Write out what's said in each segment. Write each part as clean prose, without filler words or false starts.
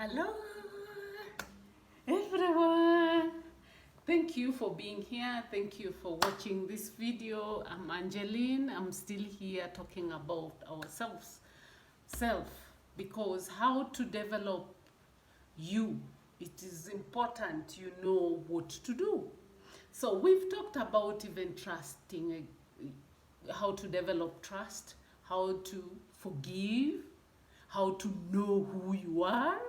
Hello, everyone. Thank you for being here. Thank you for watching this video. I'm Angeline. I'm still here talking about ourselves, because how to develop you, it is important you know what to do. So we've talked about even trusting, how to develop trust, how to forgive, how to know who you are,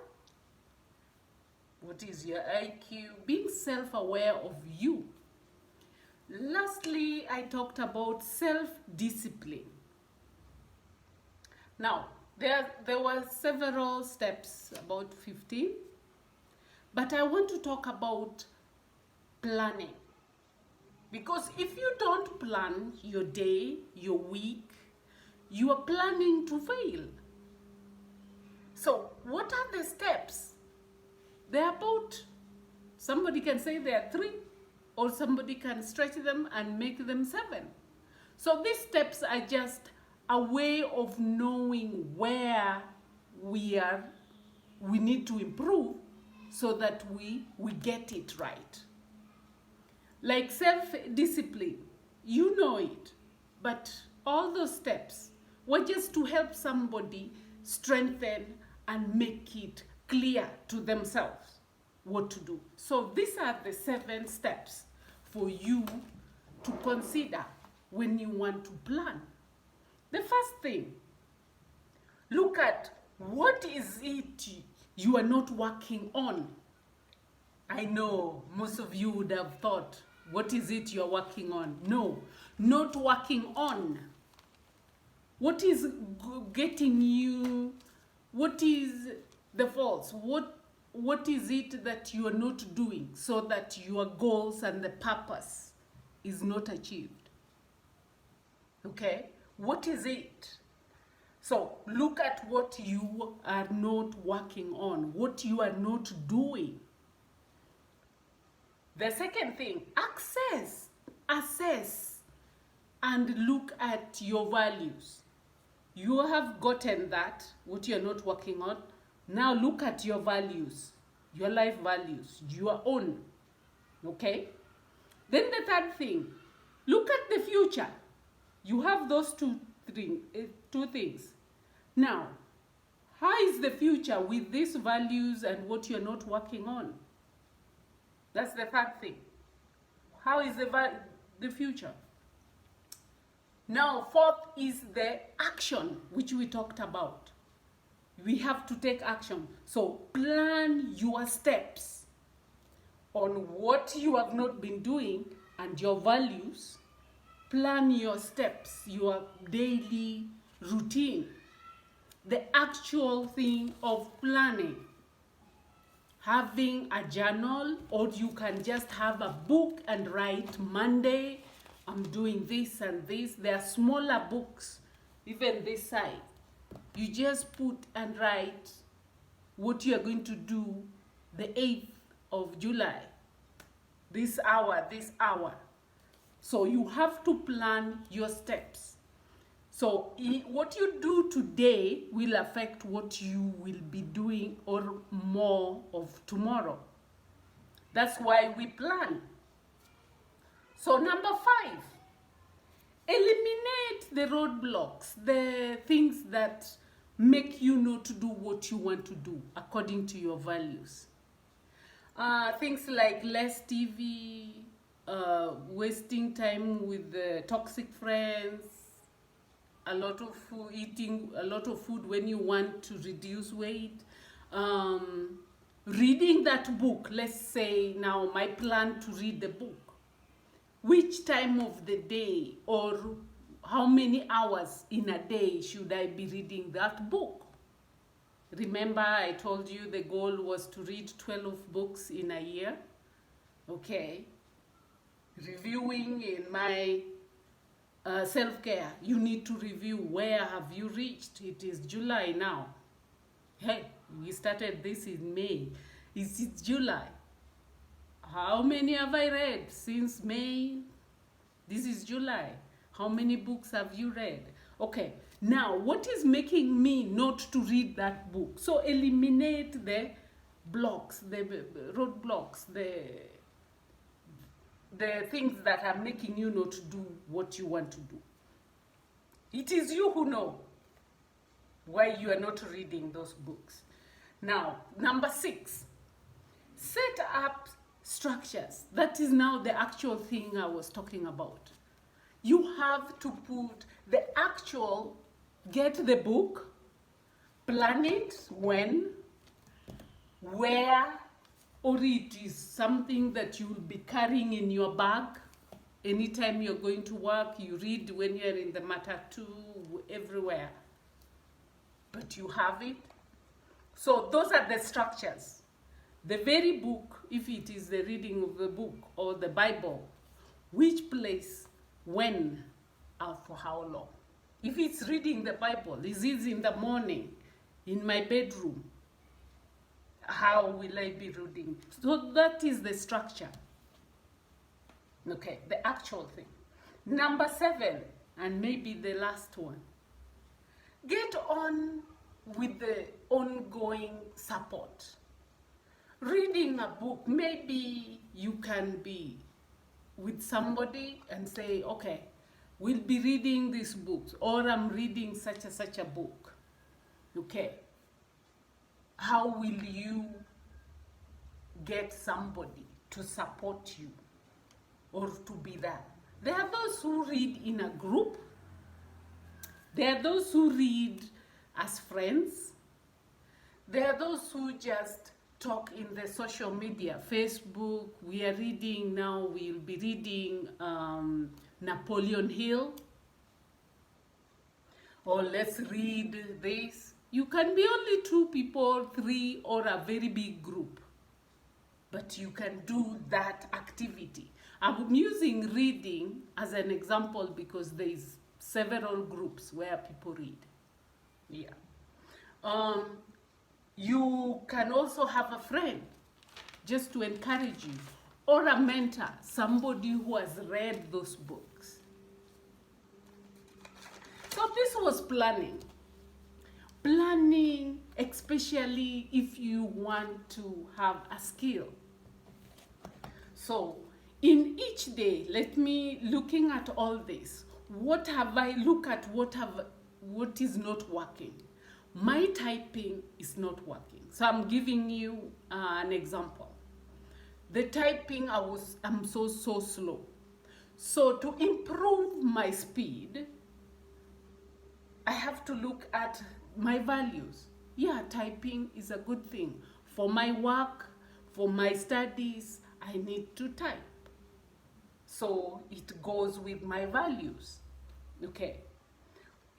what is your IQ, being self-aware of you. Lastly, I talked about self-discipline. Now, there were several steps, about 15, but I want to talk about planning. Because if you don't plan your day, your week, you are planning to fail. So, what are the steps? They're about, somebody can say there are 3, or somebody can stretch them and make them 7. So these steps are just a way of knowing where we need to improve so that we get it right. Like self-discipline, you know it, but all those steps were just to help somebody strengthen and make it clear to themselves what to do. So these are the 7 steps for you to consider when you want to plan. The first thing, look at what is it you are not working on. I know most of you would have thought, what is it you're working on? No, not working on. What is getting you, what is the faults? What is it that you are not doing so that your goals and the purpose is not achieved? Okay? What is it? So look at what you are not working on, what you are not doing. The second thing, assess, and look at your values. You have gotten that, what you're not working on. Now look at your values, your life values, your own, okay? Then the third thing, look at the future. You have those two things. Now, how is the future with these values and what you're not working on? That's the third thing. How is the future? Now, fourth is the action, which we talked about. We have to take action. So plan your steps on what you have not been doing and your values. Plan your steps, your daily routine. The actual thing of planning. Having a journal, or you can just have a book and write, Monday, I'm doing this and this. There are smaller books, even this size. You just put and write what you are going to do the 8th of July, this hour. So you have to plan your steps. So what you do today will affect what you will be doing or more of tomorrow. That's why we plan. So number 5, eliminate the roadblocks, the things that make you not to do what you want to do according to your values. Things like less TV, wasting time with toxic friends, a lot of food, eating a lot of food when you want to reduce weight, reading that book. Let's say now my plan to read the book. Which time of the day or how many hours in a day should I be reading that book? Remember, I told you the goal was to read 12 books in a year. Okay. Reviewing in my self-care, you need to review where have you reached. It is July now. Hey, we started this in May. It's July. How many have I read since May? This is July. How many books have you read? Now, what is making me not to read that book? So eliminate the blocks, the roadblocks, the things that are making you not do what you want to do. It is you who know why you are not reading those books. Now, number 6, set up structures. That is now the actual thing I was talking about. You have to put the actual, get the book, plan it when, where, or it is something that you will be carrying in your bag. Anytime you're going to work, you read when you're in the matatu, everywhere. But you have it. So those are the structures. The very book, if it is the reading of the book or the Bible, which place, when, and for how long. If it's reading the Bible, is it in the morning, in my bedroom? How will I be reading? So that is the structure. Okay, the actual thing. Number 7, and maybe the last one. Get on with the ongoing support. Reading a book, maybe you can be with somebody and say, okay, we'll be reading this book, or I'm reading such and such a book. Okay. How will you get somebody to support you or to be there? There are those who read in a group. There are those who read as friends. There are those who just talk in the social media, Facebook. We are reading now, we'll be reading Napoleon Hill. Or let's read this. You can be only 2 people, 3, or a very big group. But you can do that activity. I'm using reading as an example because there is several groups where people read. Yeah. You can also have a friend just to encourage you, or a mentor, somebody who has read those books. So this was planning. Planning, especially if you want to have a skill. So in each day, let me, looking at all this, what have I look at what is not working? My typing is not working. So I'm giving you an example. The typing, I'm so slow. So to improve my speed, I have to look at my values. Yeah, typing is a good thing. For my work, for my studies, I need to type. So it goes with my values. Okay.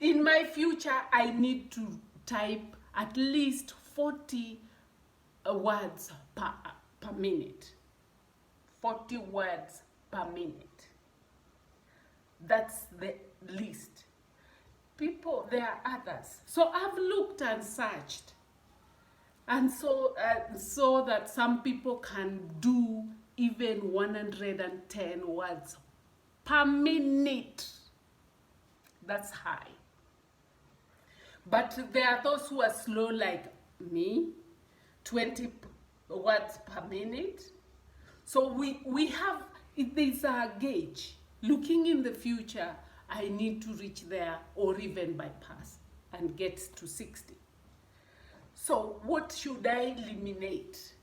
In my future, I need to type at least 40 words per minute. 40 words per minute. That's the least. People, there are others. So I've looked and searched. And so that some people can do even 110 words per minute. That's high. But there are those who are slow like me, 20 words per minute. So we have, there's a gauge. Looking in the future, I need to reach there or even bypass and get to 60. So what should I eliminate?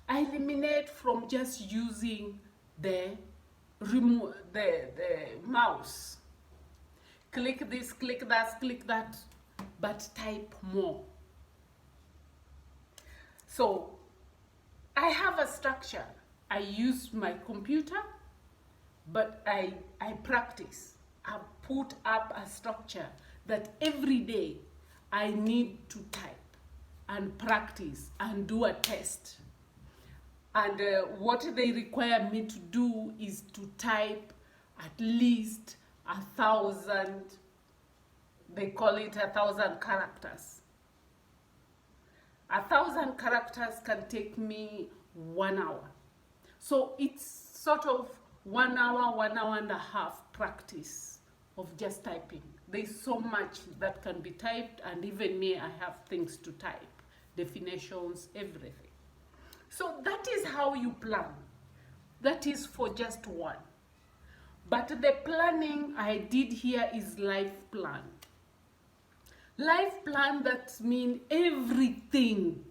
I eliminate from just using the mouse. Click this, click that, but type more. So I have a structure. I use my computer, but I practice. I put up a structure that every day I need to type and practice and do a test. And what they require me to do is to type at least 1,000, they call it 1,000 characters. 1,000 characters can take me 1 hour. So it's sort of 1 hour, 1 hour and a half practice of just typing. There's so much that can be typed, and even me, I have things to type, definitions, everything. So that is how you plan. That is for just one. But the planning I did here is life plan. Life plan, that means everything.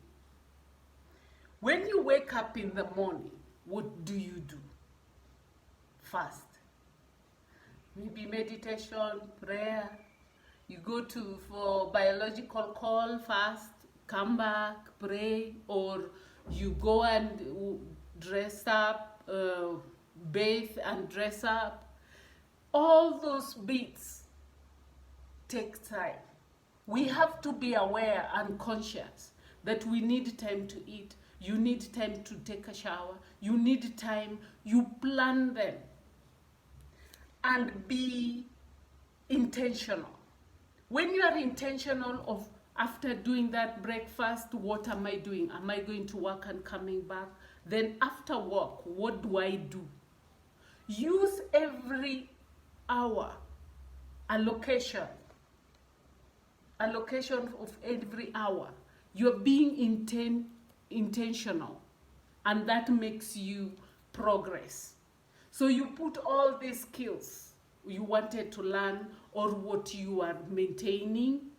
When you wake up in the morning, what do you do? First, maybe meditation, prayer. You go for biological call first, come back, pray, or you go and dress up, bathe and dress up. All those bits take time. We have to be aware and conscious that we need time to eat. You need time to take a shower. You need time. You plan them. And be intentional. When you are intentional of after doing that breakfast, what am I doing? Am I going to work and coming back? Then after work, what do I do? Use every hour allocation of every hour. You're being intentional, and that makes you progress. So you put all these skills you wanted to learn or what you are maintaining,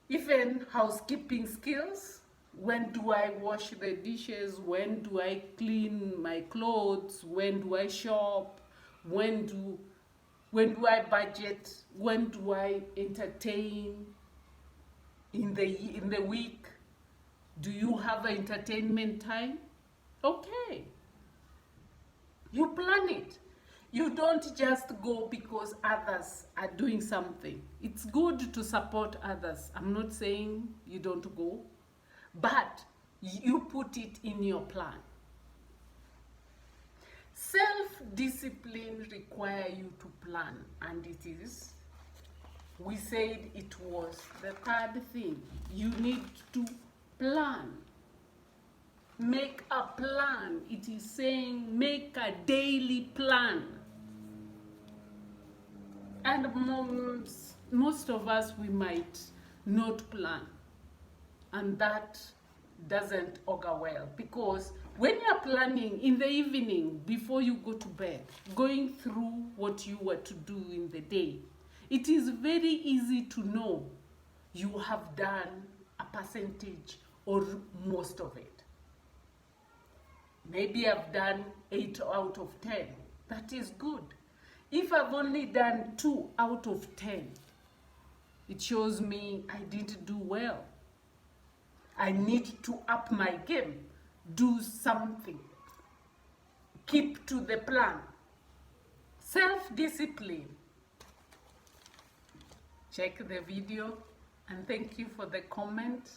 even housekeeping skills. When do I wash the dishes? When do I clean my clothes? When do I shop? When do I budget? When do I entertain in the week? Do you have an entertainment time? Okay. You plan it. You don't just go because others are doing something. It's good to support others. I'm not saying you don't go, but you put it in your plan. Self-discipline requires you to plan, and it is. We said it was the third thing. You need to plan. Make a plan. It is saying make a daily plan. And most of us, we might not plan. And that doesn't augur well, because when you're planning in the evening before you go to bed, going through what you were to do in the day, it is very easy to know you have done a percentage or most of it. Maybe I've done 8 out of 10. That is good. If I've only done 2 out of 10, it shows me I didn't do well. I need to up my game, do something, keep to the plan. Self-discipline. Check the video, and thank you for the comment.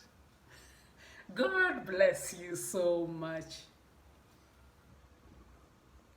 God bless you so much.